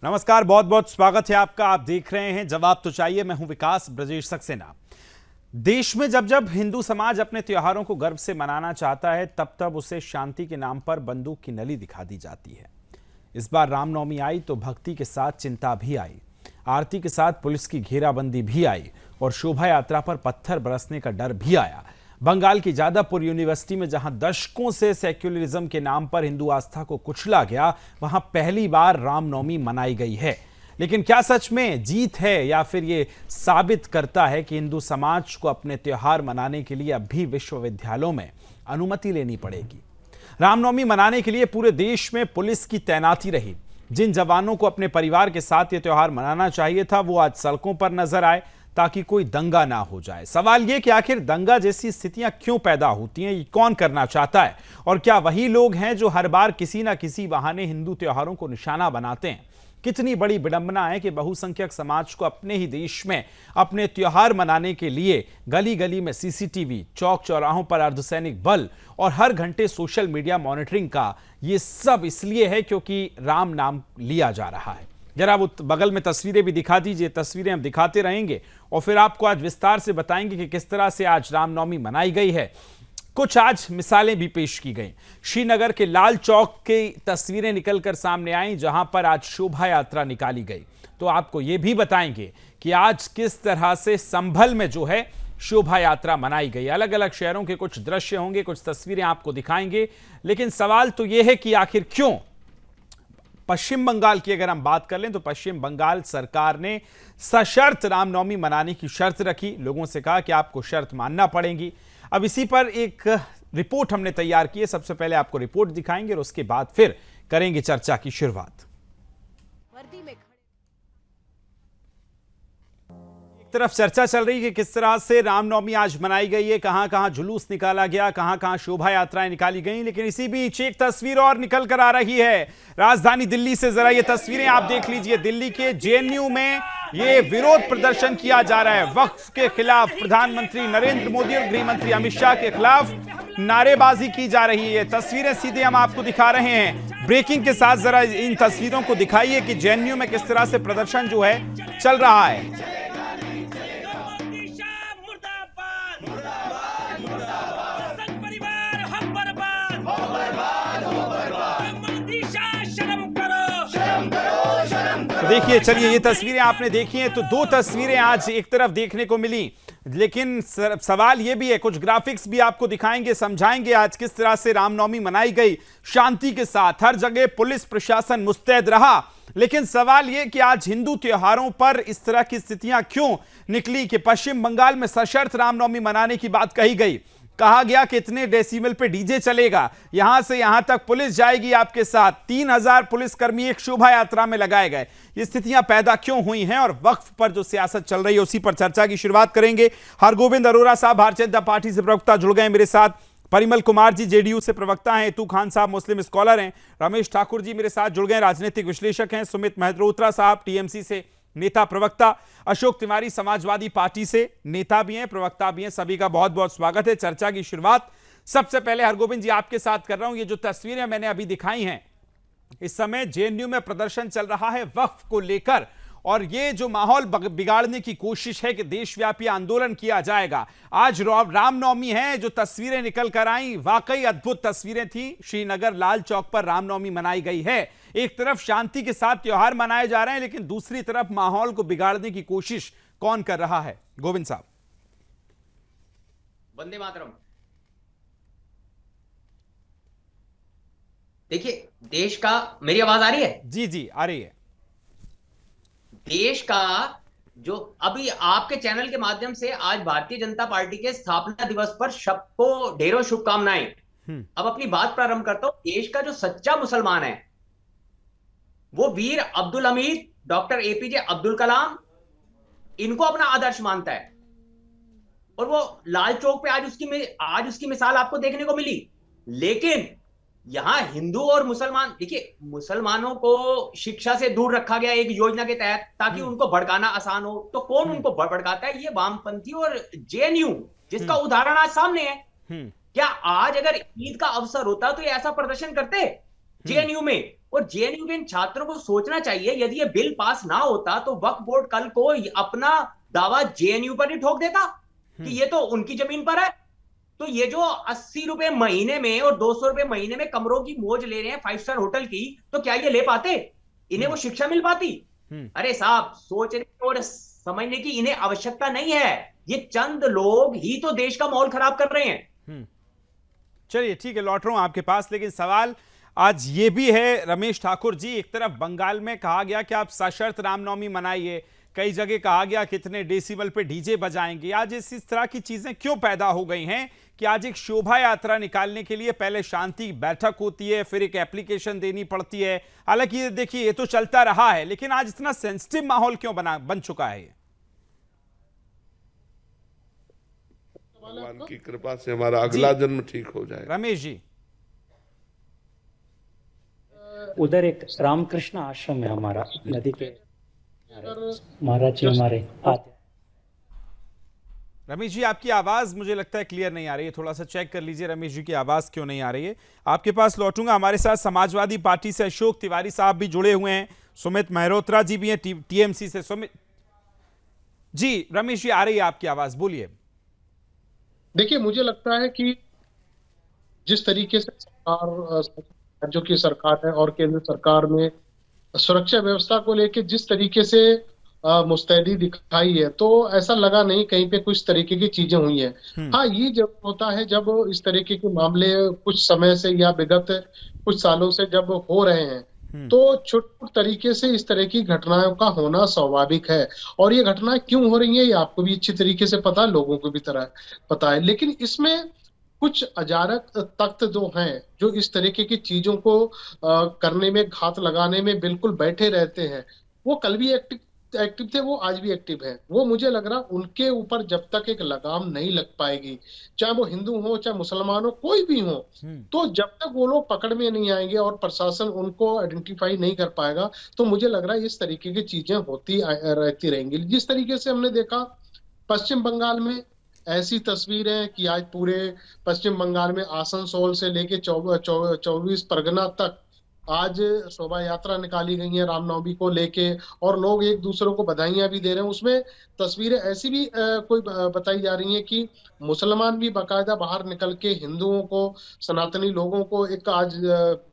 नमस्कार, बहुत बहुत स्वागत है आपका। आप देख रहे हैं जवाब तो चाहिए। मैं हूं विकास ब्रजेश सक्सेना। देश में जब जब हिंदू समाज अपने त्योहारों को गर्व से मनाना चाहता है, तब तब उसे शांति के नाम पर बंदूक की नली दिखा दी जाती है। इस बार रामनवमी आई तो भक्ति के साथ चिंता भी आई, आरती के साथ पुलिस की घेराबंदी भी आई और शोभा यात्रा पर पत्थर बरसने का डर भी आया। बंगाल की जादवपुर यूनिवर्सिटी में जहां दशकों से सेक्युलरिज्म के नाम पर हिंदू आस्था को कुचला गया, वहां पहली बार रामनवमी मनाई गई है। लेकिन क्या सच में जीत है या फिर ये साबित करता है कि हिंदू समाज को अपने त्योहार मनाने के लिए अब भी विश्वविद्यालयों में अनुमति लेनी पड़ेगी? रामनवमी मनाने के लिए पूरे देश में पुलिस की तैनाती रही। जिन जवानों को अपने परिवार के साथ ये त्योहार मनाना चाहिए था, वो आज सड़कों पर नजर आए ताकि कोई दंगा ना हो जाए। सवाल ये कि आखिर दंगा जैसी स्थितियां क्यों पैदा होती हैं, ये कौन करना चाहता है? और क्या वही लोग हैं जो हर बार किसी ना किसी बहाने हिंदू त्योहारों को निशाना बनाते हैं? कितनी बड़ी विडंबना है कि बहुसंख्यक समाज को अपने ही देश में अपने त्योहार मनाने के लिए गली गली में सीसीटीवी, चौक चौराहों पर अर्धसैनिक बल और हर घंटे सोशल मीडिया मॉनिटरिंग का ये सब इसलिए है क्योंकि राम नाम लिया जा रहा है। जरा वो बगल में तस्वीरें भी दिखा दीजिए। तस्वीरें हम दिखाते रहेंगे और फिर आपको आज विस्तार से बताएंगे कि किस तरह से आज रामनवमी मनाई गई है। कुछ आज मिसालें भी पेश की गई। श्रीनगर के लाल चौक की तस्वीरें निकलकर सामने आई, जहां पर आज शोभा यात्रा निकाली गई। तो आपको यह भी बताएंगे कि आज किस तरह से संभल में जो है शोभा यात्रा मनाई गई। अलग अलग शहरों के कुछ दृश्य होंगे, कुछ तस्वीरें आपको दिखाएंगे। लेकिन सवाल तो यह है कि आखिर क्यों? पश्चिम बंगाल की अगर हम बात कर लें तो पश्चिम बंगाल सरकार ने सशर्त रामनवमी मनाने की शर्त रखी। लोगों से कहा कि आपको शर्त मानना पड़ेगी। अब इसी पर एक रिपोर्ट हमने तैयार की है। सबसे पहले आपको रिपोर्ट दिखाएंगे और उसके बाद फिर करेंगे चर्चा की शुरुआत। एक तरफ चर्चा चल रही है कि किस तरह से रामनवमी आज मनाई गई है, कहां कहां जुलूस निकाला गया, कहां कहां शोभा यात्राएं निकाली गई। लेकिन इसी बीच एक तस्वीर और निकल कर आ रही है राजधानी दिल्ली से। जरा ये तस्वीरें आप देख लीजिए। दिल्ली के जेएनयू में ये विरोध प्रदर्शन किया जा रहा है वक्फ के खिलाफ। प्रधानमंत्री नरेंद्र मोदी और गृह मंत्री अमित शाह के खिलाफ नारेबाजी की जा रही है। ये तस्वीरें सीधे हम आपको दिखा रहे हैं ब्रेकिंग के साथ। जरा इन तस्वीरों को दिखाइए कि जेएनयू में किस तरह से प्रदर्शन जो है चल रहा है। देखिए, चलिए ये तस्वीरें आपने देखी हैं। तो दो तस्वीरें आज एक तरफ देखने को मिली, लेकिन सवाल ये भी है, कुछ ग्राफिक्स भी आपको दिखाएंगे, समझाएंगे आज किस तरह से रामनवमी मनाई गई शांति के साथ। हर जगह पुलिस प्रशासन मुस्तैद रहा। लेकिन सवाल यह कि आज हिंदू त्योहारों पर इस तरह की स्थितियां क्यों निकली कि पश्चिम बंगाल में सशर्त रामनवमी मनाने की बात कही गई। कहा गया कि इतने डेसिबल पे डीजे चलेगा, यहां से यहां तक पुलिस जाएगी आपके साथ। 3000 पुलिसकर्मी एक शोभा यात्रा में लगाए गए। ये स्थितियां पैदा क्यों हुई हैं और वक्फ पर जो सियासत चल रही है उसी पर चर्चा की शुरुआत करेंगे। हरगोविंद अरोरा साहब भारतीय जनता पार्टी से प्रवक्ता जुड़ गए मेरे साथ। परिमल कुमार जी जेडीयू से प्रवक्ता हैं। हेतू खान साहब मुस्लिम स्कॉलर हैं। रमेश ठाकुर जी मेरे साथ जुड़ गए, राजनीतिक विश्लेषक हैं। सुमित मेहरोत्रा साहब टीएमसी से नेता प्रवक्ता। अशोक तिवारी समाजवादी पार्टी से नेता भी हैं, प्रवक्ता भी हैं। सभी का बहुत बहुत स्वागत है। चर्चा की शुरुआत सबसे पहले हरगोविंद जी आपके साथ कर रहा हूं। ये जो तस्वीरें मैंने अभी दिखाई हैं, इस समय जेएनयू में प्रदर्शन चल रहा है वक्फ को लेकर, और ये जो माहौल बिगाड़ने की कोशिश है कि देशव्यापी आंदोलन किया जाएगा। आज रामनवमी है। जो तस्वीरें निकल कर आई वाकई अद्भुत तस्वीरें थी। श्रीनगर लाल चौक पर रामनवमी मनाई गई है। एक तरफ शांति के साथ त्योहार मनाए जा रहे हैं, लेकिन दूसरी तरफ माहौल को बिगाड़ने की कोशिश कौन कर रहा है? गोविंद साहब। वंदे मातरम। देखिए, देश का, मेरी आवाज आ रही है? जी जी आ रही है। देश का जो अभी आपके चैनल के माध्यम से आज भारतीय जनता पार्टी के स्थापना दिवस पर सबको ढेरों शुभकामनाएं। अब अपनी बात प्रारंभ करता हूं। देश का जो सच्चा मुसलमान है वो वीर अब्दुल हमीद, डॉक्टर एपीजे अब्दुल कलाम, इनको अपना आदर्श मानता है। और वो लाल चौक पे आज उसकी मिसाल आपको देखने को मिली। लेकिन यहां हिंदू और मुसलमान, देखिए, मुसलमानों को शिक्षा से दूर रखा गया एक योजना के तहत ताकि उनको भड़काना आसान हो। तो कौन उनको भड़काता है? ये वामपंथी और जेएनयू, जिसका उदाहरण आज सामने है। क्या आज अगर ईद का अवसर होता तो ये ऐसा प्रदर्शन करते जेएनयू में? और जेएनयू के इन छात्रों को सोचना चाहिए, यदि ये बिल पास ना होता तो वक्फ बोर्ड कल को अपना दावा जेएनयू पर ही ठोक देता कि ये तो उनकी जमीन पर है। तो ये जो 80 रुपए महीने में और 200 रुपए महीने में कमरों की मौज ले रहे हैं 5 स्टार होटल की, तो क्या ये ले पाते? इन्हें वो शिक्षा मिल पाती? अरे साहब, सोचने और समझने की इन्हें आवश्यकता नहीं है। ये चंद लोग ही तो देश का माहौल खराब कर रहे हैं। चलिए ठीक है, लौट रहा हूं आपके पास, लेकिन सवाल आज ये भी है रमेश ठाकुर जी, एक तरफ बंगाल में कहा गया कि आप सशर्त रामनवमी मनाइए, कई जगह कहा गया कितने डेसिबल पे डीजे बजाएंगे। आज इस तरह की चीजें क्यों पैदा हो गई हैं कि आज एक शोभा यात्रा निकालने के लिए पहले शांति की बैठक होती है, फिर एक एप्लीकेशन देनी पड़ती है। हालांकि ये देखिए ये तो चलता रहा है, लेकिन आज इतना सेंसिटिव माहौल क्यों बन चुका है? भगवान की कृपा से हमारा अगला जन्म ठीक हो जाए। रमेश जी, उधर एक रामकृष्ण आश्रम है हमारा नदी के, महाराज जी हमारे आते। रमेश जी आपकी आवाज मुझे लगता है क्लियर नहीं आ रही है, थोड़ा सा चेक कर लीजिए रमेश जी की आवाज क्यों नहीं आ रही है। आपके पास लौटूंगा। हमारे साथ समाजवादी पार्टी से अशोक तिवारी साहब भी जुड़े हुए हैं, सुमित मेहरोत्रा जी भी हैं टीएमसी से। सुमित जी, रमेश जी आ रही है आपकी आवाज, बोलिए। देखिए, मुझे लगता है कि जिस तरीके से सरकार, राज्यों की सरकार है और केंद्र सरकार में सुरक्षा व्यवस्था को लेकर जिस तरीके से मुस्तैदी दिखाई है, तो ऐसा लगा नहीं कहीं पे कुछ तरीके की चीजें हुई हैं। हाँ, ये जब होता है जब इस तरीके के मामले कुछ समय से या विगत कुछ सालों से जब हो रहे हैं, तो छोटे तरीके से इस तरह की घटनाओं का होना स्वाभाविक है। और ये घटनाएं क्यों हो रही है ये आपको भी अच्छी तरीके से पता है, लोगों को भी तरह पता है। लेकिन इसमें कुछ अजारक तत्व जो हैं, जो इस तरीके की चीजों को करने में, घात लगाने में बिल्कुल बैठे रहते हैं, वो कल भी एक्टिव थे, वो आज भी एक्टिव है। वो मुझे लग रहा उनके ऊपर जब तक एक लगाम नहीं लग पाएगी, चाहे वो हिंदू हो चाहे मुसलमान हो, कोई भी हो, तो जब तक वो लोग पकड़ में नहीं आएंगे और प्रशासन उनको आइडेंटिफाई नहीं कर पाएगा, तो मुझे लग रहा है इस तरीके की चीजें होती रहती रहेंगी। जिस तरीके से हमने देखा पश्चिम बंगाल में ऐसी तस्वीरें कि आज पूरे पश्चिम बंगाल में आसनसोल से लेके 24 परगना तक आज शोभा यात्रा निकाली गई है रामनवमी को लेके, और लोग एक दूसरे को बधाइयां भी दे रहे हैं। उसमें तस्वीरें ऐसी भी कोई बताई जा रही हैं कि मुसलमान भी बाकायदा बाहर निकल के हिंदुओं को, सनातनी लोगों को एक आज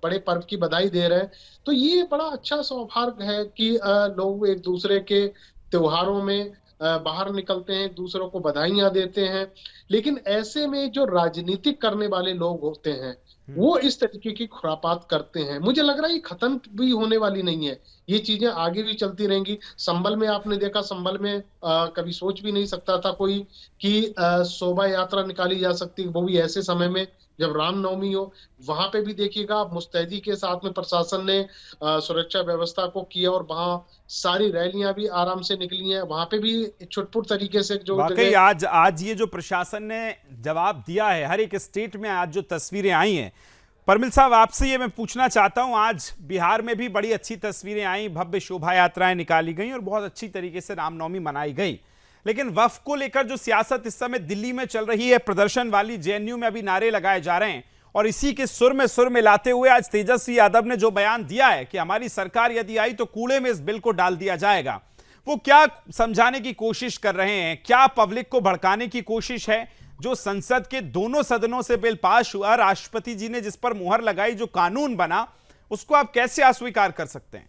बड़े पर्व की बधाई दे रहे हैं। तो ये बड़ा अच्छा सौभाग्य है कि लोग एक दूसरे के त्योहारों में बाहर निकलते हैं, एक दूसरों को बधाइयां देते हैं। लेकिन ऐसे में जो राजनीतिक करने वाले लोग होते हैं, वो इस तरीके की खुरापात करते हैं। मुझे लग रहा है ये खत्म भी होने वाली नहीं है, ये चीजें आगे भी चलती रहेंगी। संभल में आपने देखा, संभल में कभी सोच भी नहीं सकता था कोई कि शोभा यात्रा निकाली जा सकती, वो भी ऐसे समय में जब रामनवमी हो। वहां पे भी देखिएगा मुस्तैदी के साथ में प्रशासन ने सुरक्षा व्यवस्था को किया, और वहां सारी रैलियां भी आराम से निकली हैं। वहां पे भी छुटपुट तरीके से जो वाकई आज ये जो प्रशासन ने जवाब दिया है, हर एक स्टेट में आज जो तस्वीरें आई हैं, परमिल साहब आपसे ये मैं पूछना चाहता हूं, आज बिहार में भी बड़ी अच्छी तस्वीरें आई, भव्य शोभा यात्राएं निकाली गई और बहुत अच्छी तरीके से रामनवमी मनाई गई। लेकिन वक्फ को लेकर जो सियासत इस समय दिल्ली में चल रही है, प्रदर्शन वाली, जेएनयू में अभी नारे लगाए जा रहे हैं, और इसी के सुर में मिलाते हुए आज तेजस्वी यादव ने जो बयान दिया है कि हमारी सरकार यदि आई तो कूड़े में इस बिल को डाल दिया जाएगा, वो क्या समझाने की कोशिश कर रहे हैं? क्या पब्लिक को भड़काने की कोशिश है? जो संसद के दोनों सदनों से बिल पास हुआ, राष्ट्रपति जी ने जिस पर मुहर लगाई, जो कानून बना, उसको आप कैसे अस्वीकार कर सकते हैं?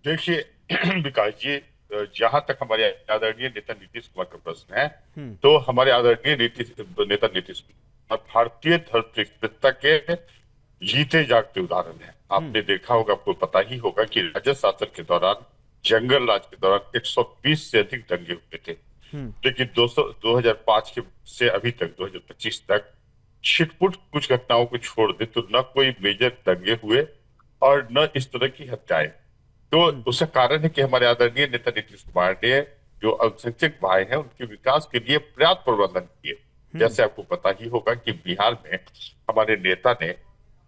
देखिए विकास जी, जहां तक हमारे आदरणीय नेता नीतीश कुमार का प्रश्न है, तो हमारे आदरणीय नेता नीतीश कुमार भारतीय धर्मनिरपेक्षता के जीते जागते उदाहरण है। आपने देखा होगा, आपको पता ही होगा कि राज्य शासन के दौरान, जंगल राज के दौरान 120 से अधिक दंगे हुए थे। लेकिन 2005 के से अभी तक 2025 तक छिटपुट कुछ घटनाओं को छोड़ दे तो न कोई मेजर दंगे हुए और न इस तरह की हत्याएं। तो उसका कारण है कि हमारे आदरणीय नेता नीतीश कुमार ने जो अल्पसंख्यक भाई हैं उनके विकास के लिए पर्याप्त प्रबंधन किए। जैसे आपको पता ही होगा कि बिहार में हमारे नेता ने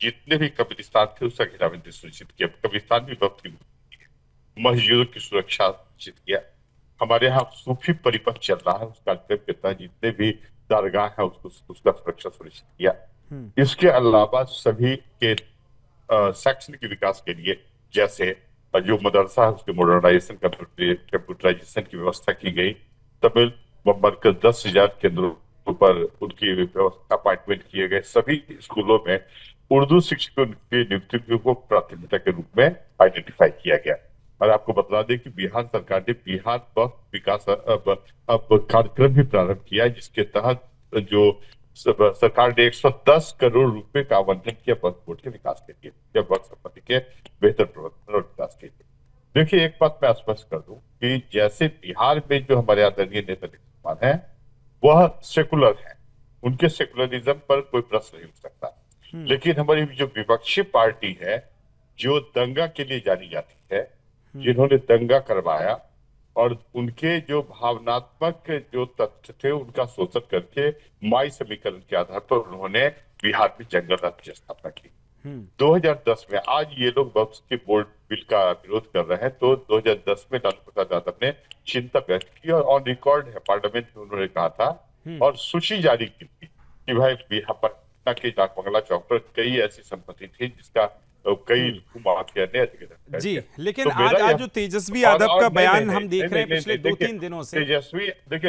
जितने भी कब्रिस्तान थे उसका घेराबंदी सुनिश्चित किया, कब्रिस्तान भी वक्त की मस्जिदों की सुरक्षा सुनिश्चित किया। हमारे यहाँ सूफी परिपथ चल रहा है, उसका पिता जितने भी दरगाह है उसका सुरक्षा सुनिश्चित किया। इसके अलावा सभी के शैक्षणिक विकास के लिए, जैसे जो मदरसा है उसके मॉडर्नाइजेशन, कंप्यूटराइजेशन की व्यवस्था की गई। तमिल मरकज 10,000 केंद्रों पर उनकी व्यवस्था अपॉइंटमेंट किए गए। सभी स्कूलों में उर्दू शिक्षकों की नियुक्ति को प्राथमिकता के रूप में आइडेंटिफाई किया गया। और आपको बता दें कि बिहार सरकार ने बिहार बस विकास अब कार्यक्रम भी प्रारंभ किया, जिसके तहत जो सरकार ने 110 करोड़ रुपए का आवंटन किया बस बोर्ड के विकास के लिए, या बस संपत्ति के बेहतर प्रबंधन और विकास के लिए। देखिए, एक बात मैं स्पष्ट कर दूं कि जैसे बिहार में जो हमारे आदरणीय नेता नीतीश कुमार है वह सेकुलर है, उनके सेकुलरिज्म पर कोई प्रश्न नहीं उठ सकता। लेकिन हमारी जो विपक्षी पार्टी है, जो दंगा के लिए जानी जाती है, जिन्होंने दंगा करवाया और उनके जो भावनात्मक जो तथ्य थे उनका शोषण करके माई समीकरण के आधार पर उन्होंने बिहार में जंगल राज की स्थापना की। 2010 में आज ये लोग वक्फ के बोर्ड बिल का विरोध कर रहे हैं, तो 2010 में लालू प्रसाद यादव ने चिंता व्यक्त की और ऑन रिकॉर्ड है पार्लियामेंट में उन्होंने कहा था और सूची जारी की थी कि भाई बिहार पटना के डाक बंगला चौक पर कई ऐसी संपत्ति थी जिसका कई जी। लेकिन आज जो तेजस्वी यादव का बयान हम देख रहे हैं पिछले 2-3 दिनों से,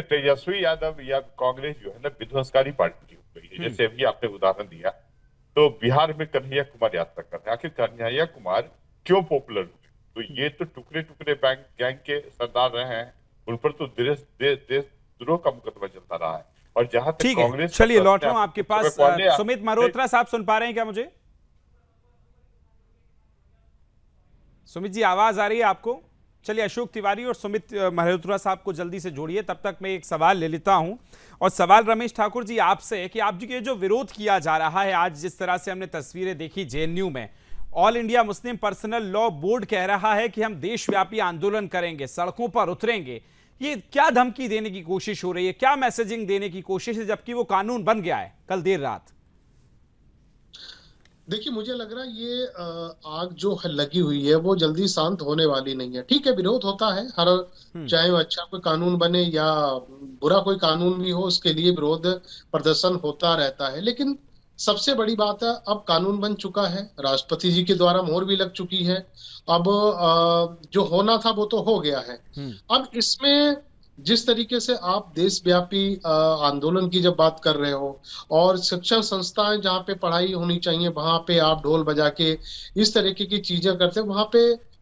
तेजस्वी यादव या कांग्रेस जो है ना विध्वंसकारी पार्टी हो गई है। जैसे अभी आपने उदाहरण दिया, तो बिहार में कन्हैया कुमार यात्रा कर रहे हैं। आखिर कन्हैया कुमार क्यों पॉपुलर हुए? तो ये तो टुकड़े टुकड़े गैंग के सरदार रहे हैं, उन पर तो देशद्रोह का मुकदमा चलता रहा है। और जहां तक कांग्रेस, चलिए लौट रहा हूं आपके पास। सुमित मल्होत्रा साहब सुन पा रहे हैं क्या मुझे? सुमित जी, आवाज आ रही है आपको? चलिए, अशोक तिवारी और सुमित मल्होत्रा साहब को जल्दी से जोड़िए। तब तक मैं एक सवाल ले लेता हूं, और सवाल रमेश ठाकुर जी आपसे है कि आप जी के जो विरोध किया जा रहा है, आज जिस तरह से हमने तस्वीरें देखी जेएनयू में, all India Muslim personal law board कह रहा है कि हम देशव्यापी आंदोलन करेंगे, सड़कों पर उतरेंगे। ये क्या धमकी देने की कोशिश हो रही है, क्या मैसेजिंग देने की कोशिश है, जबकि वो कानून बन गया है कल देर रात? देखिए, मुझे लग रहा है ये आग जो लगी हुई है वो जल्दी शांत होने वाली नहीं है। ठीक है, विरोध होता है हर, चाहे वो अच्छा कोई कानून बने या बुरा कोई कानून भी हो, उसके लिए विरोध प्रदर्शन होता रहता है। लेकिन सबसे बड़ी बात है, अब कानून बन चुका है, राष्ट्रपति जी के द्वारा मोहर भी लग चुकी है। अब जो होना था वो तो हो गया है। अब इसमें जिस तरीके से आप देशव्यापी आंदोलन की जब बात कर रहे हो और शिक्षण संस्थाएं जहाँ पे पढ़ाई होनी चाहिए वहां पे आप ढोल बजा के इस तरीके की चीजें करते हो, वहां पे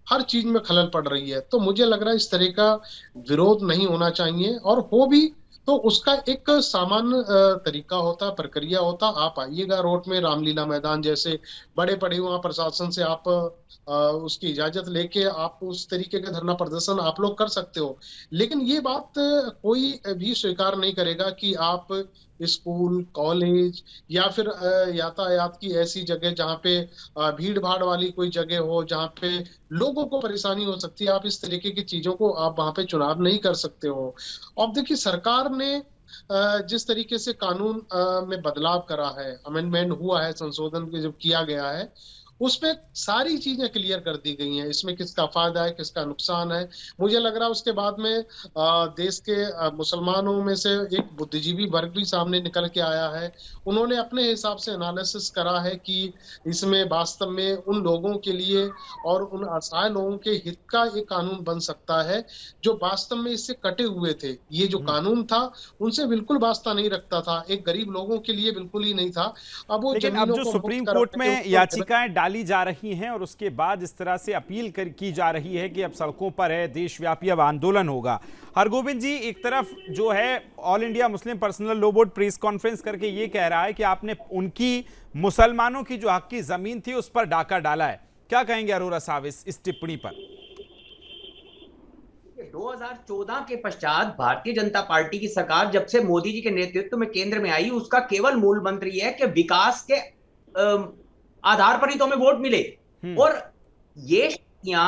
हर चीज में खलल पड़ रही है। तो मुझे लग रहा है इस तरह का विरोध नहीं होना चाहिए, और हो भी तो उसका एक सामान्य तरीका होता, प्रक्रिया होता। आप आइएगा रोड में, रामलीला मैदान जैसे बड़े पड़े वहां प्रशासन से आप उसकी इजाजत लेके आप उस तरीके का धरना प्रदर्शन आप लोग कर सकते हो। लेकिन ये बात कोई भी स्वीकार नहीं करेगा कि आप स्कूल, कॉलेज या फिर यातायात की ऐसी जगह जहाँ पे भीड़ भाड़ वाली कोई जगह हो, जहाँ पे लोगों को परेशानी हो सकती है, आप इस तरीके की चीजों को आप वहां पे चुनाव नहीं कर सकते हो। अब देखिए, सरकार ने जिस तरीके से कानून में बदलाव करा है, अमेंडमेंट हुआ है, संशोधन जब किया गया है, उसमें सारी चीजें क्लियर कर दी गई हैं। इसमें किसका फायदा है, किसका नुकसान है। मुझे लग रहा है उसके बाद में देश के मुसलमानों में से एक बुद्धिजीवी वर्ग भी सामने निकल के आया है। उन्होंने अपने हिसाब से एनालिसिस करा है कि इसमें वास्तव में उन लोगों के लिए और उन असहाय लोगों के हित का एक कानून बन सकता है जो वास्तव में इससे कटे हुए थे। ये जो कानून था उनसे बिल्कुल वास्ता नहीं रखता था, एक गरीब लोगों के लिए बिल्कुल ही नहीं था। अब वो लेकिन अब जो सुप्रीम कोर्ट में याचिकाएं डाली जा रही हैं और उसके बाद इस तरह से अपील की जा रही है कि अब सड़कों पर है, देशव्यापी अब आंदोलन होगा। हरगोविंद जी, एक तरफ जो है all India Muslim personal law board press conference करके ये कह रहा है कि आपने उनकी मुसलमानों की जो हक की जमीन थी उस पर डाका डाला है। क्या कहेंगे अरोरा साहब इस टिप्पणी पर? 2014 के पश्चात भारतीय जनता पार्टी की सरकार जब से मोदी जी के नेतृत्व में केंद्र में आई, उसका केवल मूल मंत्र यह है कि विकास के आधार पर ही तो हमें वोट मिले। और ये शक्तियां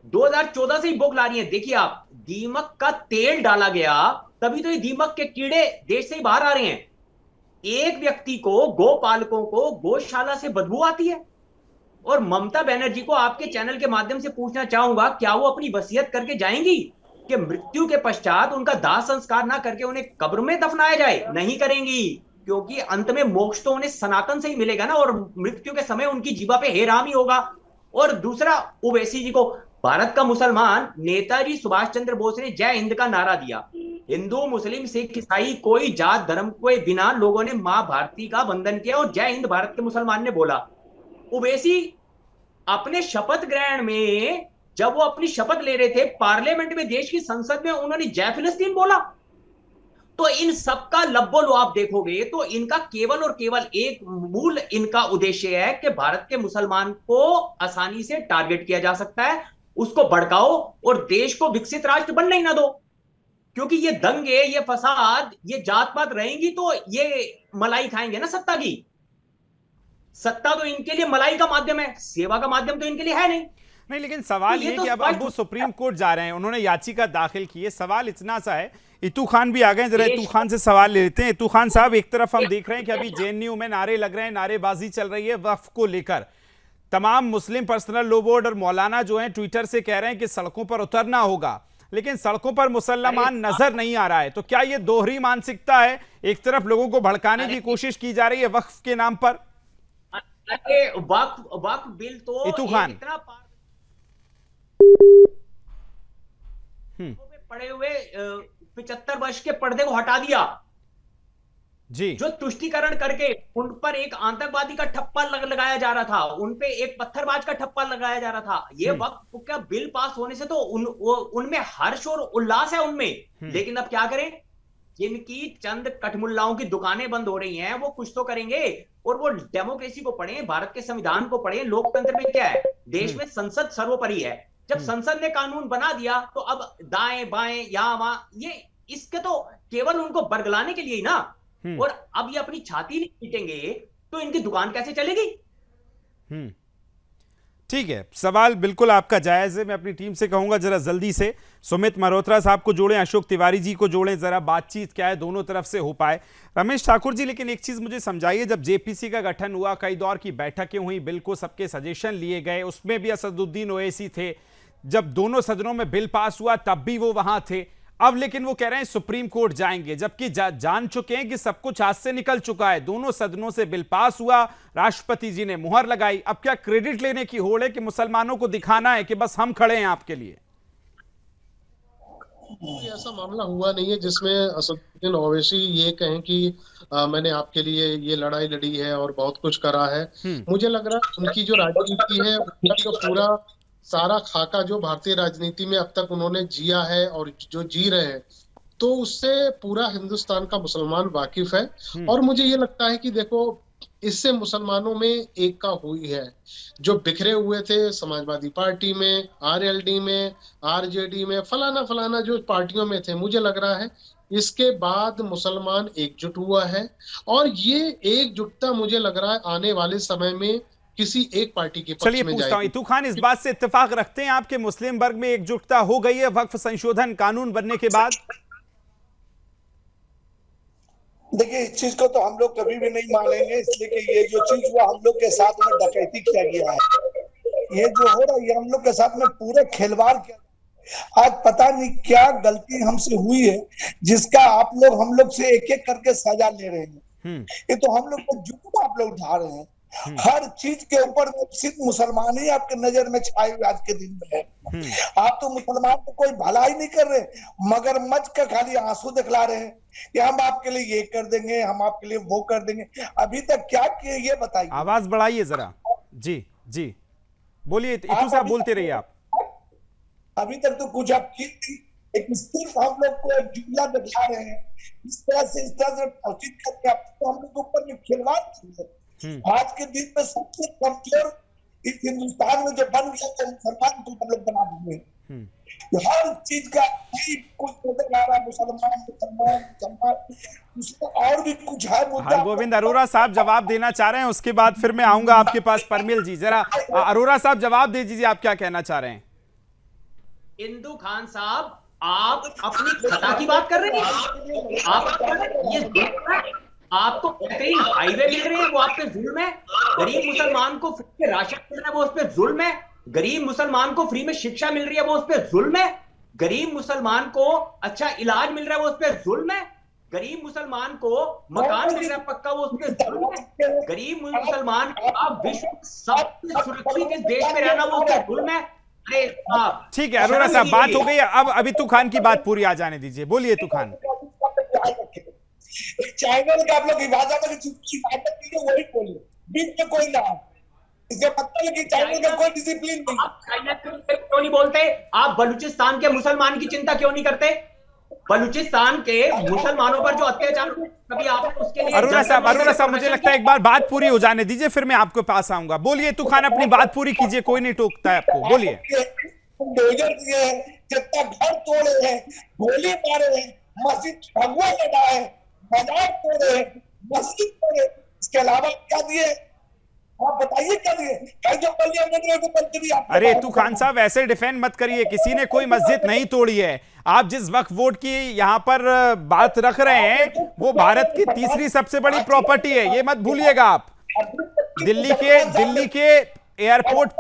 2014 से ही बौखला रही हैं। देखिए, आप दीमक का तेल डाला गया तभी तो ये दीमक के कीड़े देश से ही बाहर आ रहे हैं। एक व्यक्ति को, गोपालकों को गौशाला से बदबू आती है। और ममता बनर्जी को आपके चैनल के माध्यम से पूछना चाहूंगा, क्या वो अपनी वसीयत करके जाएंगी कि मृत्यु के पश्चात उनका दाह संस्कार ना करके उन्हें कब्र में दफनाया जाए? नहीं करेंगी। क्योंकि अंत में मोक्ष तो उन्हें सनातन से ही मिलेगा ना, और मृत्यु के समय उनकी जीवा पे हे राम ही होगा। और दूसरा, ओवैसी जी को, भारत का मुसलमान नेताजी सुभाष चंद्र बोस ने जय हिंद का नारा दिया। हिंदू, मुस्लिम, सिख, ईसाई, कोई जात धर्म के बिना लोगों ने मां भारती का वंदन किया और जय हिंद भारत के मुसलमान ने बोला। ओवैसी अपने शपथ ग्रहण में, जब वो अपनी शपथ ले रहे थे पार्लियामेंट में, देश की संसद में, उन्होंने जय फिलिस्तीन बोला। तो इन सबका लब्बो आप देखोगे तो इनका केवल और केवल एक मूल इनका उद्देश्य है कि भारत के मुसलमान को आसानी से टारगेट किया जा सकता है, उसको भड़काओ और देश को विकसित राष्ट्र बनने ही ना दो। क्योंकि ये दंगे, ये फसाद, ये जात पात रहेंगी तो ये मलाई खाएंगे ना सत्ता की। सत्ता तो इनके लिए मलाई का माध्यम है, सेवा का माध्यम तो इनके लिए है नहीं। लेकिन सवाल ये कि अब वो सुप्रीम कोर्ट जा रहे हैं, उन्होंने याचिका दाखिल की है। सवाल इतना सा है, इतू खान भी आ गए, जरा इतू खान से सवाल ले लेते हैं। इतू खान साहब, एक तरफ हम देख रहे हैं कि अभी जेएनयू में नारे लग रहे हैं, नारेबाजी चल रही है वक्फ को लेकर। तमाम मुस्लिम पर्सनल लॉ बोर्ड और मौलाना जो हैं ट्विटर से कह रहे हैं कि सड़कों पर उतरना होगा, लेकिन सड़कों पर मुसलमान नजर नहीं आ रहा है। तो क्या ये दोहरी मानसिकता है? एक तरफ लोगों को भड़काने की कोशिश की जा रही है वक्फ के नाम पर। वक्फ बिल तो इतू खान पड़े हुए 75 वर्ष के पर्दे को हटा दिया जी, जो तुष्टीकरण करके उन पर एक आतंकवादी का ठप्पा लगाया जा रहा था, उन पे एक पत्थरबाज का ठप्पा लगाया जा रहा था। ये वक्फ का बिल पास होने से तो उनमें हर्ष और उल्लास है उनमें। लेकिन अब क्या करें, जिनकी चंद कठमुल्लाओं की दुकानें बंद हो रही हैं, वो कुछ तो करेंगे। और वो डेमोक्रेसी को पढ़े, भारत के संविधान को पढ़े। लोकतंत्र में क्या है, देश में संसद सर्वोपरि है। जब संसद ने कानून बना दिया तो अब दाएं बाएं यहां वहां, ये इसके तो केवल उनको बरगलाने के लिए ही ना। और अब ये अपनी छाती नहीं पीटेंगे तो इनकी दुकान कैसे चलेगी? ठीक है, सवाल बिल्कुल आपका जायज है। मैं अपनी टीम से कहूंगा जरा जल्दी से सुमित मल्होत्रा साहब को जोड़ें, अशोक तिवारी जी को जोड़ें, जरा बातचीत क्या है दोनों तरफ से हो पाए। रमेश ठाकुर जी, लेकिन एक चीज मुझे समझाइए, जब जेपीसी का गठन हुआ, कई दौर की बैठकें हुई, बिल को सबके सजेशन लिए गए, उसमें भी असदुद्दीन ओवैसी थे। जब दोनों सदनों में बिल पास हुआ तब भी वो वहां थे। अब लेकिन वो कह रहे हैं सुप्रीम कोर्ट जाएंगे, जबकि जान चुके हैं कि सब कुछ हाथ से निकल चुका है। दोनों सदनों से बिल पास हुआ, राष्ट्रपति जी ने मुहर लगाई। अब क्या क्रेडिट लेने की होड़ है कि मुसलमानों को दिखाना है कि बस हम खड़े हैं आपके लिए? ऐसा मामला हुआ नहीं है जिसमें असदुद्दीन ओवैसी ये कहें कि मैंने आपके लिए ये लड़ाई लड़ी है और बहुत कुछ करा है। मुझे लग रहा है उनकी जो राजनीति है, उनका जो पूरा सारा खाका जो भारतीय राजनीति में अब तक उन्होंने जिया है और जो जी रहे हैं, तो उससे पूरा हिंदुस्तान का मुसलमान वाकिफ है। और मुझे ये लगता है कि देखो, इससे मुसलमानों में एकता हुई है। जो बिखरे हुए थे समाजवादी पार्टी में, आरएलडी में, आरजेडी में, फलाना जो पार्टियों में थे, मुझे लग रहा है इसके बाद मुसलमान एकजुट हुआ है। और ये एकजुटता मुझे लग रहा है आने वाले समय में किसी एक पार्टी के पक्ष में पूछता हूं, इतू खान, इस बात से इत्तेफाक रखते हैं आपके मुस्लिम वर्ग में एकजुटता हो गई है वक्फ संशोधन कानून बनने के बाद? देखिए, इस चीज को तो हम लोग कभी भी नहीं मानेंगे, इसलिए कि ये जो चीज हुआ हम लोग के साथ में डकैती किया गया है। ये जो हो रहा है ये हम लोग के साथ में पूरे खिलवाड़ किया। आज पता नहीं क्या गलती हमसे हुई है जिसका हम लोग से एक एक करके सजा ले रहे हैं। ये तो हम लोग को जुर्म आप लोग उठा रहे हैं। हर चीज के ऊपर सिर्फ मुसलमान ही आपके नजर में छाए हुए आज के दिन में है। आप तो मुसलमान को कोई भलाई नहीं कर रहे, मगर मच का खाली आंसू दिखला रहे हैं कि हम आपके लिए ये कर देंगे, हम आपके लिए वो कर देंगे। अभी तक क्या किए ये बताइए। आवाज बढ़ाइए जरा। जी बोलिए, इतू साहब बोलते रहिए आप। अभी तक तो कुछ आप किए नहीं, लेकिन सिर्फ हम लोग को एक जुमला दिखा रहे हैं। इस तरह से घोषित करके हम लोग के ऊपर जो खिलवाड़ की है, आज के दिन में सबसे कमजोर इस हिंदुस्तान में जो बन गया तो मुसलमान को हम लोग बना देंगे। हर चीज का कुछ नजर आ रहा है, मुसलमान उसमें और भी कुछ है। हरगोविंद अरोरा साहब जवाब देना चाह रहे हैं, उसके बाद फिर मैं आऊंगा आपके पास। परमिल जी, जरा अरोरा साहब जवाब दे दीजिए, आप क्या कहना चाह रहे हैं? इंदू खान साहब, आप अपनी खता की बात कर रहे हैं। आप ये आपको बेहतरीन हाईवे मिल रहे हैं, वो आप पे जुल्म है। गरीब मुसलमान को फ्री में राशन मिल रहा है, वो उस पे जुल्म है। गरीब मुसलमान को फ्री में शिक्षा मिल रही है, वो उस पे जुल्म है। गरीब मुसलमान को अच्छा इलाज मिल रहा है, वो उस पे जुल्म है। गरीब मुसलमान को मकान मिल रहा है पक्का, वो उसके जुल्म है। गरीब मुसलमान का विश्व सबसे सुरक्षित इस देश में रहना वो उसका जुल्म है। अरे साहब, ठीक है अरोड़ा साहब, बात हो गई। अब अभी तूखान की बात पूरी आ जाने दीजिए, बोलिए तूखान। चैनल का आप लोग हिफाजत वही बोलिए, बीच में कोई ना, इसके मतलब कि चैनल का कोई डिसिप्लिन नहीं। आप चाइना क्यों नहीं बोलते? आप बलूचिस्तान के मुसलमान की चिंता क्यों नहीं करते? बलूचिस्तान के मुसलमानों पर जो अत्याचार कभी आप उसके लिए अरोड़ा साहब मुझे लगता है एक बार बात पूरी हो जाने दीजिए, फिर मैं आपके पास आऊंगा। बोलिए तूखान, अपनी बात पूरी कीजिए, कोई नहीं टोकता है आपको, बोलिए। जितना घर तोड़े हैं, गोली मारे हैं, मस्जिद भगवा लगा है, मजाक तोड़े हैं, मस्जिद तोड़े, इसके अलावा क्या दिए आप बताइए? क्या दिए? जो मंत्री अरे तूखान साहब ऐसे डिफेंड मत करिए, किसी ने कोई मस्जिद नहीं तोड़ी है। आप जिस वक्फ बोर्ड की यहाँ पर बात रख रहे हैं वो भारत की तीसरी सबसे बड़ी प्रॉपर्टी है, ये मत भूलिएगा आप। दिल्ली के एयरपोर्ट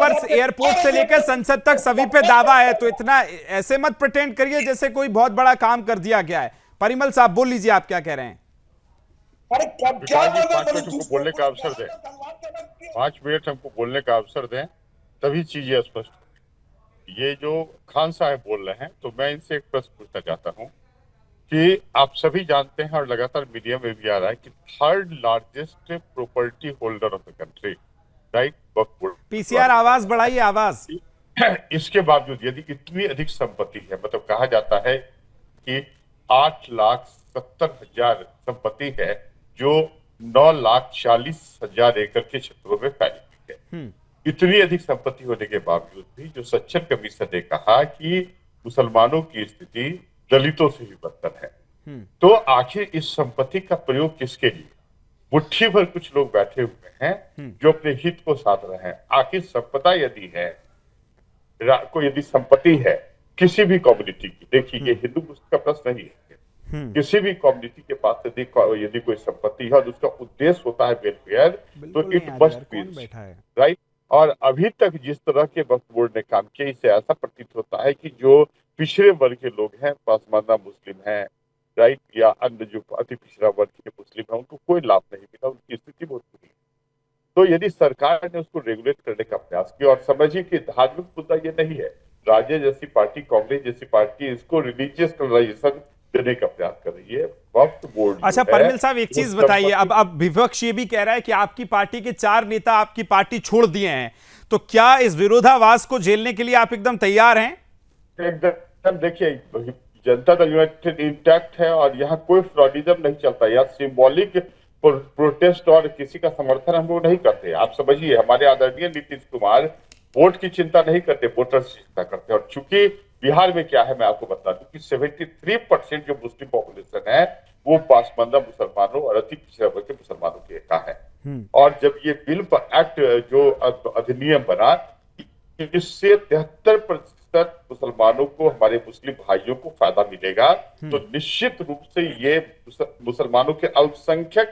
से लेकर संसद तक सभी पे दावा है, तो इतना ऐसे मत प्रिटेंड करिए जैसे कोई बहुत बड़ा काम कर दिया गया है। परिमल साहब बोल लीजिए, आप क्या कह रहे हैं? अरे क्या 5 मिनट हमको बोलने का अवसर दें, 5 मिनट हमको बोलने का अवसर दें, तभी चीजें स्पष्ट। ये जो खान साहब बोल रहे हैं, तो मैं इनसे एक प्रश्न पूछना चाहता हूं कि आप सभी जानते हैं और लगातार मीडिया में भी आ रहा है कि 3rd largest property holder of the country, right, Waqf board. PCR आवाज बढ़ाइए, आवाज। इसके बावजूद यदि इतनी अधिक संपत्ति है, मतलब कहा जाता है कि 8,70,000 संपत्ति है जो 9,40,000 एकड़ के क्षेत्रों में फैली हुई है। इतनी अधिक संपत्ति होने के बावजूद भी जो सच्चर कमीशन ने कहा कि मुसलमानों की स्थिति दलितों से भी बदतर है, तो आखिर इस संपत्ति का प्रयोग किसके लिए? मुट्ठी भर कुछ लोग बैठे हुए हैं जो अपने हित को साध रहे हैं। आखिर संपदा यदि है, कोई यदि संपत्ति है किसी भी कम्युनिटी की, देखिए ये हिंदू मुस्लिम का प्रश्न नहीं है, किसी भी कम्युनिटी के पास यदि कोई संपत्ति है और उसका उद्देश्य होता है वेलफेयर, तो इट मस्ट बी राइट। और अभी तक जिस तरह के वक्फ बोर्ड ने काम किया, इससे ऐसा प्रतीत होता है कि जो पिछड़े वर्ग के लोग हैं, पसमानदा मुस्लिम हैं, राइट, या अन्य जो अति पिछड़ा वर्ग के मुस्लिम है, उनको कोई लाभ नहीं मिला, उनकी स्थिति बहुत बुरी है। तो यदि सरकार ने उसको रेगुलेट करने का प्रयास किया, और समझिए कि धार्मिक मुद्दा ये नहीं है, राजद जैसी पार्टी, कांग्रेस जैसी पार्टी इसको रिलीजियस कलराइजेशन देने का प्रयास कर रही है, वक्फ बोर्ड। अच्छा परमिल साहब एक चीज बताइए, अब विपक्ष ये भी कह रहा है कि आपकी पार्टी के 4 नेता आपकी पार्टी छोड़ दिए हैं, तो क्या इस विरोधाभास को झेलने के लिए आप एकदम तैयार हैं? एकदम, देखिए जनता दल यूनाइटेड इंटैक्ट है और यहाँ कोई फ्रॉडिज्म नहीं चलता, या सिंबॉलिक प्रोटेस्ट और किसी का समर्थन हम लोग नहीं करते। आप समझिए, हमारे आदरणीय नीतीश कुमार वोट की चिंता नहीं करते, वोटर्स की चिंता करते हैं। और चूंकि बिहार में क्या है मैं आपको बता दूं कि 73% जो मुस्लिम पॉपुलेशन है वो पासमानदा मुसलमानों और अति पिछड़ा वर्ग के मुसलमानों के का है। और जब ये बिल पर एक्ट जो अधिनियम बना, इससे 73% मुसलमानों को, हमारे मुस्लिम भाइयों को फायदा मिलेगा, तो निश्चित रूप से ये मुसलमानों के अल्पसंख्यक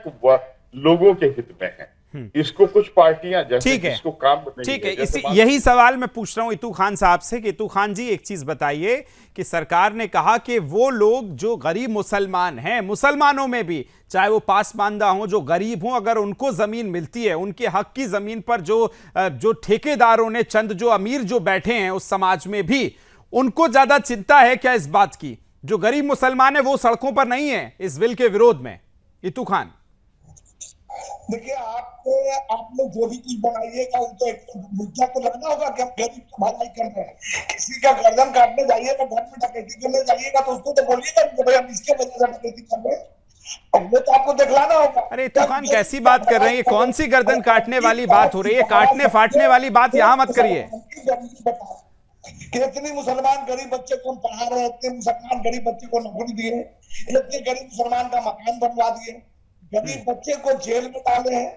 लोगों के हित में है। इसको कुछ पार्टियां जैसे इसको काम नहीं, ठीक है, यही सवाल मैं पूछ रहा हूं इतू खान साहब से कि इतू खान जी एक चीज बताइए कि सरकार ने कहा कि वो लोग जो गरीब मुसलमान हैं, मुसलमानों में भी चाहे वो पासमानदा हो, जो गरीब हो, अगर उनको जमीन मिलती है, उनके हक की जमीन पर जो ठेकेदारों ने, चंद जो अमीर जो बैठे हैं उस समाज में भी, उनको ज्यादा चिंता है क्या इस बात की? जो गरीब मुसलमान है वो सड़कों पर नहीं है इस बिल के विरोध में। इतू खान देखिए, आप लोग जो भी चीज बनाइएगा वो तो एक मुद्दा तो लगना होगा कि हम गरीब की भलाई कर रहे हैं। किसी का गर्दन काटने जाइएगा, घर में डकैती करने जाइएगा, तो उसको तो बोलिएगा कि भाई हम इसके वजह से डकैती कर रहे हैं, पहले तो आपको दिखलाना होगा। अरे इतू खान कैसी बात कर रहे हैं, कौन सी गर्दन काटने वाली बात हो रही है? काटने फाटने वाली बात यहाँ मत करिए। इतने मुसलमान गरीब बच्चे को हम पढ़ा रहे हैं, इतने मुसलमान गरीब बच्चे को नौकरी दिए, इतने गरीब मुसलमान का मकान बनवा दिए, गरीब बच्चे को जेल में डाले हैं,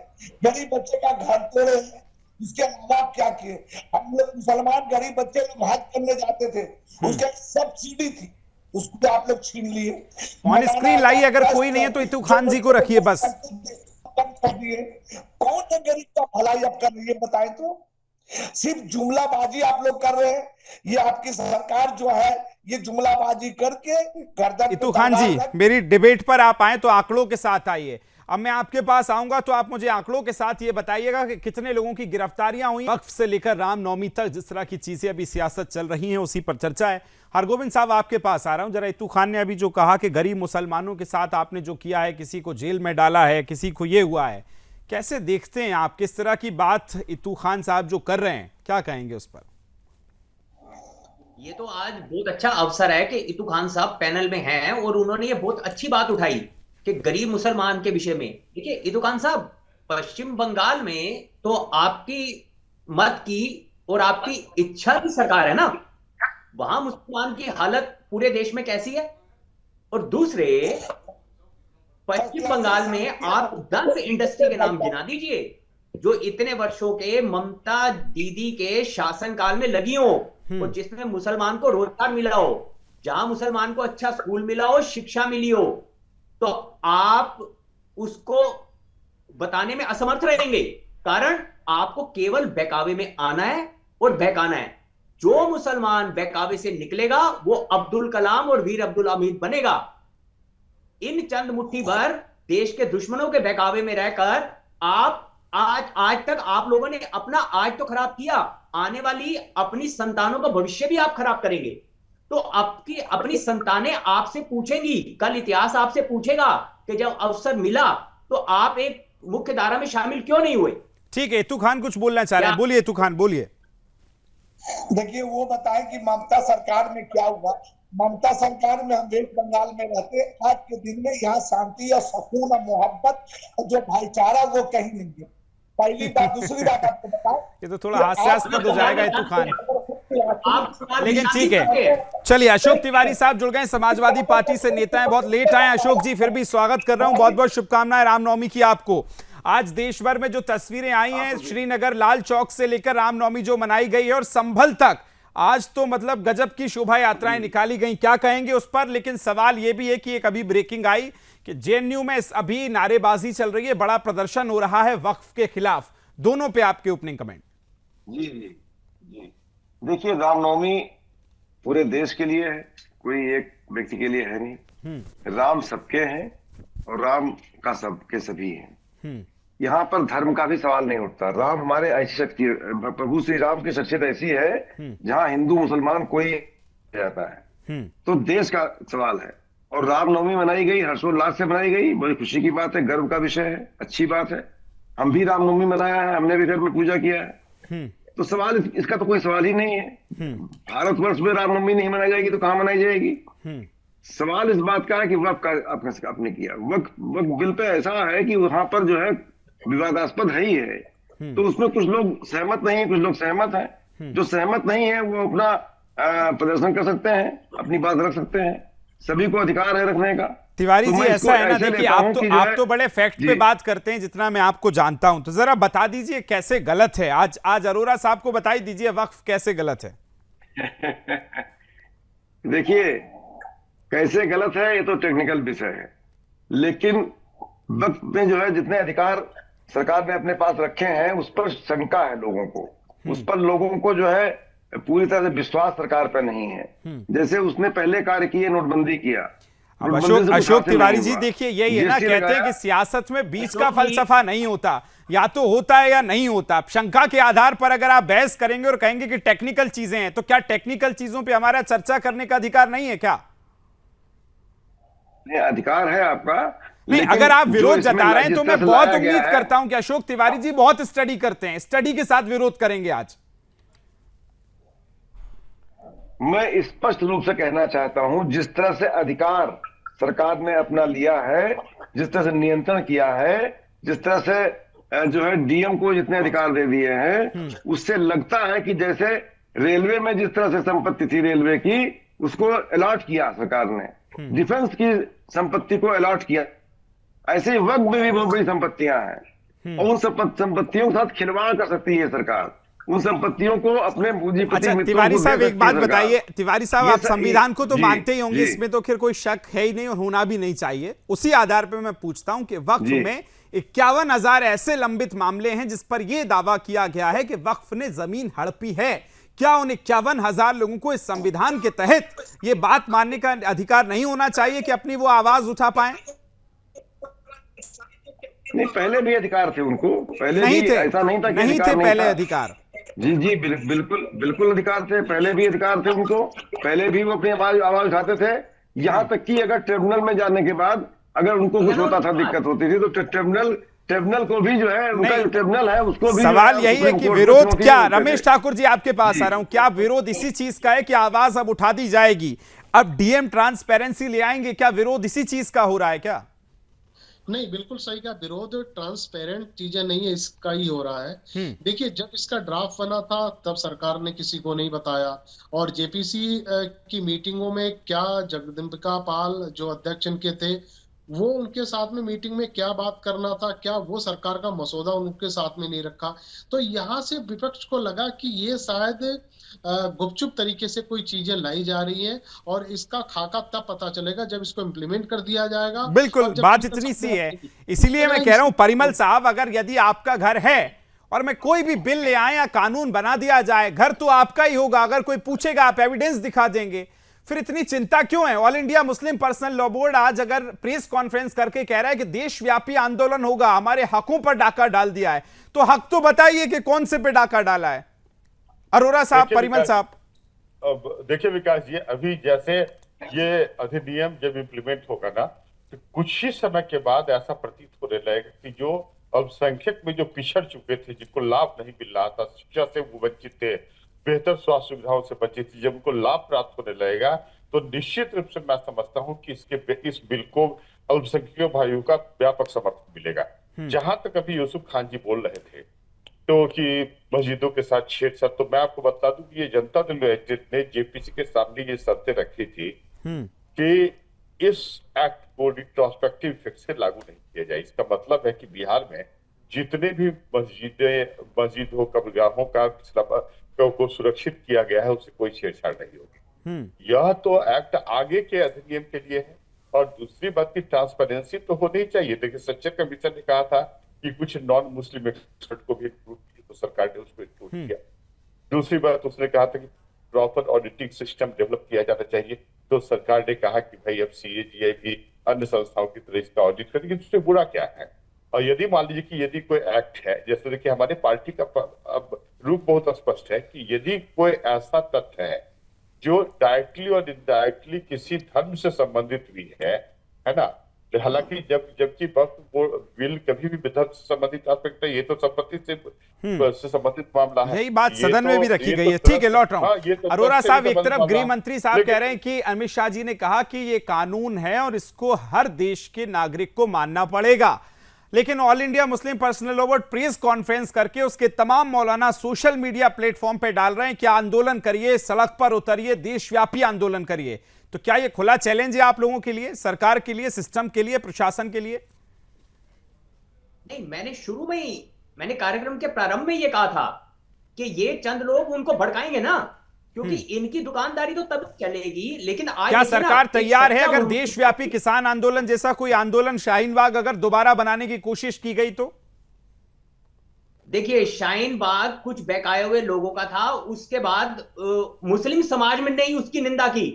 गरीब बच्चे का घर तोड़े हैं। इसके अलावा क्या किए? हम लोग मुसलमान गरीब बच्चे लोग हज करने जाते थे, उसके सब्सिडी थी, उसको आप लोग छीन लिए। ऑन स्क्रीन लाइए, अगर कोई नहीं है तो इतू खान जी को रखिए बस। कौन सा गरीब का भलाई आप कर रही है बताएं तो? सिर्फ जुमलाबाजी आप लोग कर रहे हैं। ये आपकी सरकार जो है ये जुमलाबाजी करके गर्दन इतू खान जी, मेरी डिबेट पर आप आए तो आंकड़ों के साथ आइए। अब मैं आपके पास आऊंगा तो आप मुझे आंकड़ों के साथ ये बताइएगा कि कितने लोगों की गिरफ्तारियां हुई वक्फ से लेकर रामनवमी तक, जिस तरह की चीजें अभी सियासत चल रही हैं उसी पर चर्चा है। हरगोविंद साहब, आपके पास आ रहा हूं। जरा इतू खान ने अभी जो कहा कि गरीब मुसलमानों के साथ आपने जो किया है, किसी को जेल में डाला है, किसी को ये हुआ है, कैसे देखते हैं आप? किस तरह की बात इतू खान साहब जो कर रहे हैं, क्या कहेंगे उस पर? ये तो आज बहुत अच्छा अवसर है कि इतू खान साहब पैनल में हैं और उन्होंने ये बहुत अच्छी बात उठाई कि गरीब मुसलमान के विषय में। देखिए इतू खान साहब, पश्चिम बंगाल में तो आपकी मत की और आपकी इच्छा की सरकार है ना, वहां मुसलमान की हालत पूरे देश में कैसी है? और दूसरे, पश्चिम बंगाल में आप 10 इंडस्ट्री के नाम गिना दीजिए जो इतने वर्षों के ममता दीदी के शासनकाल में लगी हो और जिसमें मुसलमान को रोजगार मिला हो, जहां मुसलमान को अच्छा स्कूल मिला हो, शिक्षा मिली हो, तो आप उसको बताने में असमर्थ रहेंगे। कारण आपको केवल बहकावे में आना है और बहकाना है। जो मुसलमान बहकावे से निकलेगा वो अब्दुल कलाम और वीर अब्दुल हमीद बनेगा। इन चंद मुट्ठी भर देश के दुश्मनों के बहकावे में रहकर आप आज तक आप लोगों ने अपना आज तो खराब किया, आने वाली अपनी संतानों का भविष्य भी आप खराब करेंगे। तो आपकी अपनी संतानें आपसे पूछेंगी, कल इतिहास आपसे पूछेगा कि जब अवसर मिला तो आप एक मुख्य धारा में शामिल क्यों नहीं हुए? ठीक है, इतू खान कुछ बोलना चाह रहे हैं, बोलिए इतू खान, बोलिए। देखिए वो बताएं कि ममता सरकार में क्या हुआ। ममता सरकार में हम वेस्ट बंगाल में रहते, आज के दिन में यहाँ शांति और सुकून और मोहब्बत जो भाईचारा वो कहीं नहीं है। पहली बात। दूसरी बात आपको बताओ, ये तो थोड़ा हास्यास्पद हो जाएगा इतू खान, लेकिन ठीक है। चलिए, अशोक तिवारी साहब जुड़ गए, समाजवादी पार्टी से नेता हैं, बहुत लेट आए अशोक जी, फिर भी स्वागत कर रहा हूं। बहुत बहुत शुभकामनाएं रामनवमी की आपको। आज देश भर में जो तस्वीरें आई हैं, श्रीनगर लाल चौक से लेकर रामनवमी जो मनाई गई है और संभल तक, आज तो मतलब गजब की शोभा यात्राएं निकाली गई, क्या कहेंगे उस पर? लेकिन सवाल यह भी है कि एक अभी ब्रेकिंग आई कि जेएनयू में अभी नारेबाजी चल रही है, बड़ा प्रदर्शन हो रहा है वक्फ के खिलाफ। दोनों पे आपके ओपनिंग कमेंट। जी जी जी, देखिए रामनवमी पूरे देश के लिए है, कोई एक व्यक्ति के लिए है नहीं। राम सबके हैं और राम का सबके सभी हैं। यहाँ पर धर्म का भी सवाल नहीं उठता। राम हमारे ऐसी शक्ति, प्रभु श्री राम की शख्सियत ऐसी है जहाँ हिंदू मुसलमान कोई जाता है, तो देश का सवाल है। और रामनवमी मनाई गई, हर्षोल्लास से मनाई गई, बड़ी खुशी की बात है, गर्व का विषय है, अच्छी बात है। हम भी रामनवमी मनाया है, हमने भी घर में पूजा किया है, तो सवाल इसका तो कोई सवाल ही नहीं है। भारतवर्ष में रामनवमी नहीं मनाई जाएगी तो कहाँ मनाई जाएगी? सवाल इस बात का है कि वक्फ का आपने किया। वक्फ बिल पे ऐसा है कि वहां पर जो है विवादास्पद है ही है, तो उसमें कुछ लोग सहमत नहीं है, कुछ लोग सहमत हैं। जो सहमत नहीं है वो अपना प्रदर्शन कर सकते हैं, अपनी बात रख सकते हैं, सभी को अधिकार है रखने का। तिवारी तो जी, ऐसा है ना, देखिए आप तो बड़े फैक्ट पे बात करते हैं जितना मैं आपको जानता हूं, तो जरा बता दीजिए कैसे गलत है। आज अरोरा साहब को बताई दीजिए वक्फ कैसे गलत है। देखिए कैसे गलत है ये तो टेक्निकल विषय है, लेकिन वक्फ में जो है जितने अधिकार सरकार ने अपने पास रखे हैं उस पर शंका है लोगों को, उस पर लोगों को जो है पूरी तरह से विश्वास सरकार पर नहीं है। जैसे उसने पहले कार्य किए, नोटबंदी किया। अब अशोक तिवारी जी, देखिए यही है ना, कहते हैं कि सियासत में बीच का फलसफा नहीं होता, या तो होता है या नहीं होता। शंका के आधार पर अगर आप बहस करेंगे और कहेंगे कि टेक्निकल चीजें हैं, तो क्या टेक्निकल चीजों पे हमारा चर्चा करने का अधिकार नहीं है क्या? नहीं, अधिकार है आपका। नहीं, अगर आप विरोध जता रहे हैं तो मैं बहुत उम्मीद करता हूं कि अशोक तिवारी जी बहुत स्टडी करते हैं, स्टडी के साथ विरोध करेंगे आज। मैं स्पष्ट रूप से कहना चाहता हूं, जिस तरह से अधिकार सरकार ने अपना लिया है, जिस तरह से नियंत्रण किया है, जिस तरह से जो है डीएम को जितने अधिकार दे दिए हैं, उससे लगता है कि जैसे रेलवे में जिस तरह से संपत्ति थी रेलवे की, उसको अलॉट किया सरकार ने, डिफेंस की संपत्ति को अलॉट किया, ऐसे ही वक्फ में भी बहुत बड़ी संपत्तियां हैं और उन संपत्तियों के साथ खिलवाड़ कर सकती है सरकार। उन संपत्तियों को अपने पूंजीपति मित्रों को। तिवारी साहब एक बात बताइए, तिवारी साहब आप संविधान को तो मानते ही होंगे, इसमें तो खैर कोई शक है ही नहीं और होना भी नहीं चाहिए। उसी आधार पर मैं पूछता हूं कि वक्फ में 51,000 ऐसे लंबित मामले हैं जिस पर यह दावा किया गया है कि वक्फ ने जमीन हड़पी है। क्या उन 51,000 लोगों को इस संविधान के तहत ये बात मानने का अधिकार नहीं होना चाहिए कि अपनी वो आवाज उठा पाए? नहीं, पहले भी अधिकार थे उनको, पहले नहीं भी थे, ऐसा नहीं था कि नहीं अधिकार थे नहीं पहले था। अधिकार। जी जी, बिल्कुल बिल्कुल अधिकार थे, पहले भी अधिकार थे उनको, पहले भी वो अपनी आवाज उठाते थे। यहाँ तक कि अगर ट्रिब्यूनल में जाने के बाद अगर उनको कुछ होता था, दिक्कत होती थी, तो ट्रिब्यूनल को भी जो है, उनका जो ट्रिब्यूनल है उसको भी सवाल यही है कि विरोध क्या, रमेश ठाकुर जी आपके पास आ रहा हूं, क्या विरोध इसी चीज का है कि आवाज अब उठा दी जाएगी, अब डीएम ट्रांसपेरेंसी ले आएंगे, क्या विरोध इसी चीज का हो रहा है क्या? नहीं, बिल्कुल सही कहा, विरोध ट्रांसपेरेंट चीजें नहीं है, इसका ही हो रहा है। देखिए, जब इसका ड्राफ्ट बना था तब सरकार ने किसी को नहीं बताया, और जेपीसी की मीटिंगों में क्या जगदम्बिका पाल जो अध्यक्ष इनके थे, वो उनके साथ में मीटिंग में क्या बात करना था, क्या वो सरकार का मसौदा उनके साथ में नहीं रखा। तो यहाँ से विपक्ष को लगा कि ये शायद गुपचुप तरीके से कोई चीजें लाई जा रही हैं, और इसका खाका तब पता चलेगा जब इसको इम्प्लीमेंट कर दिया जाएगा। बिल्कुल, बात इतनी सी है, इसीलिए मैं कह रहा हूं परिमल साहब, अगर यदि आपका घर है और मैं कोई भी बिल ले आए या कानून बना दिया जाए, घर तो आपका ही होगा, अगर कोई पूछेगा आप एविडेंस दिखा देंगे, फिर इतनी चिंता क्यों है? All India Muslim personal law board आज अगर प्रेस कॉन्फ्रेंस करके कह रहा है कि देशव्यापी आंदोलन होगा, हमारे हकों पर डाका डाल दिया है, तो हक तो बताइए कि कौन से पे डाका डाला है? अरोरा साहब, परिमल साहब। अब देखिए विकास जी, अभी जैसे ये अधिनियम जब इम्प्लीमेंट होगा ना, तो कुछ ही समय के बाद ऐसा प्रतीत होने लगेगा कि जो अल्पसंख्यक में जो पिछड़ चुके थे, जिनको लाभ नहीं मिल रहा था, शिक्षा से वो वंचित थे, बेहतर स्वास्थ्य सुविधाओं से वंचित थी, जब उनको लाभ प्राप्त होने लगेगा तो निश्चित रूप से मैं समझता हूं कि इस बिल को अल्पसंख्यक भाइयों का व्यापक समर्थन मिलेगा। जहां तक अभी यूसुफ खान जी बोल रहे थे तो कि मस्जिदों के साथ छेड़छाड़, तो मैं आपको बता दूं कि ये जनता दल यूनाइटेड ने जेपीसी के सामने ये शर्तें रखी थी कि इस एक्ट को रिट्रोस्पेक्टिव इफेक्ट से लागू नहीं किया जाए। इसका मतलब है कि बिहार में जितने भी मस्जिद हो, कब्रगाहों को सुरक्षित किया गया है, उससे कोई छेड़छाड़ नहीं होगी। यह तो एक्ट आगे के अधिनियम के लिए है। और दूसरी बात की ट्रांसपेरेंसी तो होनी चाहिए। देखिए, सच्चर कमीशन ने कहा था कि कुछ नॉन मुस्लिम एक्सपर्ट को भी इंक्लूड किया, तो सरकार ने उसको इंक्लूड किया। दूसरी बात, उसने कहा था कि प्रॉपर ऑडिटिंग सिस्टम डेवलप किया जाना चाहिए, तो सरकार ने कहा कि भाई अब सीएजीआई भी अन्य संस्थाओं की तरह इसका ऑडिट करेगी। उससे बुरा क्या है? और यदि मान लीजिए कि यदि कोई एक्ट है, जैसे देखिए हमारे पार्टी का अब रूप बहुत स्पष्ट है कि यदि कोई ऐसा तथ्य है जो डायरेक्टली और इनडायरेक्टली किसी धर्म से संबंधित भी है ना, हालांकि जबकि बिल कभी भी धर्म से संबंधित आ सकता है, ये तो संपत्ति से संबंधित मामला है। यही बात सदन में भी रखी गई है। ठीक है, लौट रहा हूं। अरोरा साहब, एक तरफ गृह मंत्री साहब कह रहे हैं कि अमित शाह जी ने कहा कि ये कानून है और इसको हर देश के नागरिक को मानना पड़ेगा, लेकिन all India Muslim personal law board press conference करके उसके तमाम मौलाना सोशल मीडिया प्लेटफॉर्म पर डाल रहे हैं कि आंदोलन करिए, सड़क पर उतरिए, देशव्यापी आंदोलन करिए। तो क्या यह खुला चैलेंज है आप लोगों के लिए, सरकार के लिए, सिस्टम के लिए, प्रशासन के लिए? नहीं, मैंने शुरू में ही, मैंने कार्यक्रम के प्रारंभ में ये कहा था कि ये चंद लोग उनको भड़काएंगे ना, क्योंकि इनकी दुकानदारी तो तब चलेगी। लेकिन आज क्या सरकार तैयार है अगर देशव्यापी किसान आंदोलन जैसा कोई आंदोलन शाहीन बाग अगर दोबारा बनाने की कोशिश की गई तो? देखिए, शाहीन बाग कुछ बहकाए हुए लोगों का था, उसके बाद मुस्लिम समाज में नहीं उसकी निंदा की।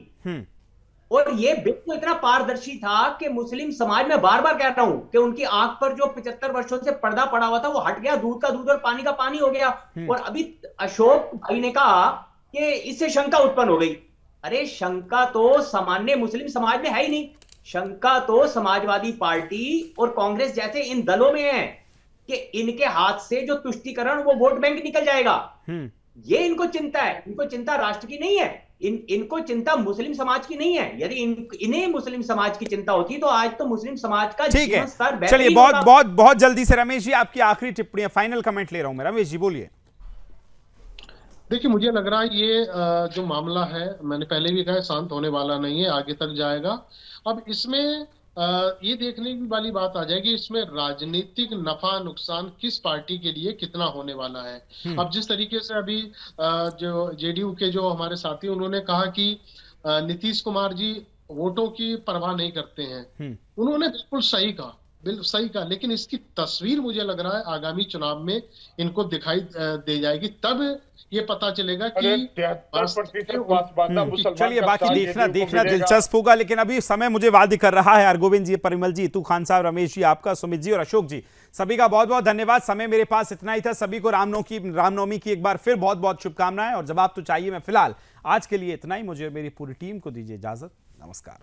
और ये बिल्कुल इतना पारदर्शी था कि मुस्लिम समाज में बार बार कह रहा हूं कि उनकी आंख पर जो 75 वर्षों से पर्दा पड़ा हुआ था वो हट गया, दूध का दूध और पानी का पानी हो गया। और अभी अशोक भाई ने कहा कि इससे शंका उत्पन्न हो गई। अरे शंका तो सामान्य मुस्लिम समाज में है ही नहीं, शंका तो समाजवादी पार्टी और कांग्रेस जैसे इन दलों में है कि इनके हाथ से जो तुष्टीकरण वो वोट बैंक निकल जाएगा। ये इनको चिंता है, इनको चिंता राष्ट्र की नहीं है, इनको चिंता मुस्लिम समाज की नहीं है। यदि इन्हें मुस्लिम समाज की चिंता होती तो आज तो मुस्लिम समाज का जीवन स्तर बेहतर। चलिए, बहुत जल्दी से रमेश जी आपकी आखिरी टिप्पणी, फाइनल कमेंट ले रहा हूं मैं। रमेश जी बोलिए। देखिए, मुझे लग रहा है ये जो मामला है, मैंने पहले भी कहा, शांत होने वाला नहीं है, आगे तक जाएगा। अब इसमें ये देखने की वाली बात आ जाएगी, इसमें राजनीतिक नफा नुकसान किस पार्टी के लिए कितना होने वाला है। अब जिस तरीके से अभी जो जेडीयू के जो हमारे साथी उन्होंने कहा कि नीतीश कुमार जी वोटों की परवाह नहीं करते हैं, उन्होंने बिल्कुल सही कहा। बिल्कुल सही कहा, लेकिन इसकी तस्वीर मुझे लग रहा है आगामी चुनाव में इनको दिखाई दे जाएगी, तब ये पता चलेगा कि 73% पासमानदा मुसलमान चलिए का बाकी साथ देखना जेडीयू को देखना मिलेगा। दिलचस्प होगा, लेकिन अभी समय मुझे वादी कर रहा है। हरगोविंद जी, परिमल जी, तू खान साहब, रमेश जी, आपका, सुमित जी और अशोक जी, सभी का बहुत बहुत धन्यवाद। समय मेरे पास इतना ही था। सभी को रामनवमी की एक बार फिर बहुत बहुत शुभकामनाएं। और जवाब तो चाहिए में फिलहाल आज के लिए इतना ही। मुझे मेरी पूरी टीम को दीजिए इजाजत। नमस्कार।